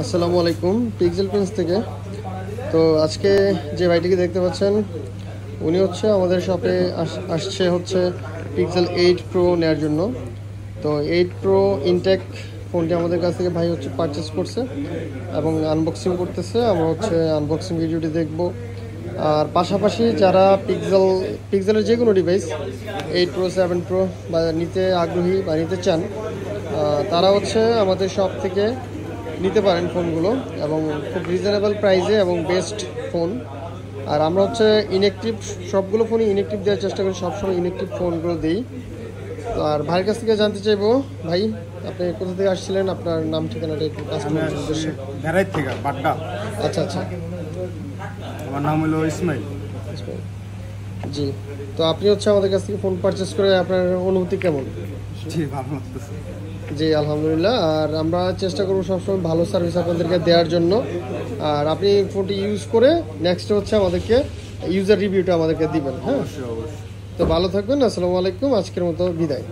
আসসালামু আলাইকুম, pixel Prince থেকে। তো আজকে যে ভাইটিকে দেখতে পাচ্ছেন উনি হচ্ছে আমাদের শপে আসছে হচ্ছে পিক্সেল 8 প্রো নেওয়ার জন্য। তো 8 প্রো ইনটেক ফোনটি আমাদের কাছ থেকে ভাই হচ্ছে পারচেস করছে এবং আনবক্সিং করতেছে। আমরা হচ্ছে আনবক্সিং ভিডিওটি দেখব। আর পাশাপাশি যারা পিক্সেলের যে কোনো ডিভাইস 8 প্রো 7 প্রো বা নিতে আগ্রহী বা নিতে চান, তারা হচ্ছে আমাদের শপ থেকে নিতে পারেন ফোনগুলো, এবং খুব রিজনেবল প্রাইসে এবং বেস্ট ফোন। আর আমরা হচ্ছে ইনঅ্যাক্টিভ সবগুলো ফোনই ইনঅ্যাক্টিভ দেওয়ার চেষ্টা করি, সবসময় ইনঅ্যাক্টিভ ফোনগুলো দিই। তো আর ভাইয়ের কাছ থেকে জানতে চাইবো, ভাই আপনি কোথা থেকে আসছিলেন, আপনার নাম ঠিকানাটা একটু কাস্টমার উদ্দেশ্যে। ভেরাইট থেকে বাড্ডা। আচ্ছা আচ্ছা, আমার নাম হলো ইসমাইল। জি। তো আপনি হচ্ছে আমাদের কাছ থেকে ফোন পারচেস করে আপনার অনুভূতি কেমন? জি, ভালো লাগতেছে। জি আলহামদুলিল্লাহ। আর আমরা চেষ্টা করবো সবসময় ভালো সার্ভিস আপনাদেরকে দেওয়ার জন্য। আর আপনি ফোনটি ইউজ করে নেক্সট হচ্ছে আমাদেরকে ইউজার রিভিউটা আমাদেরকে দিবেন। হ্যাঁ, অবশ্যই অবশ্যই। তো ভালো থাকবেন। আসসালামু আলাইকুম, আজকের মতো বিদায়।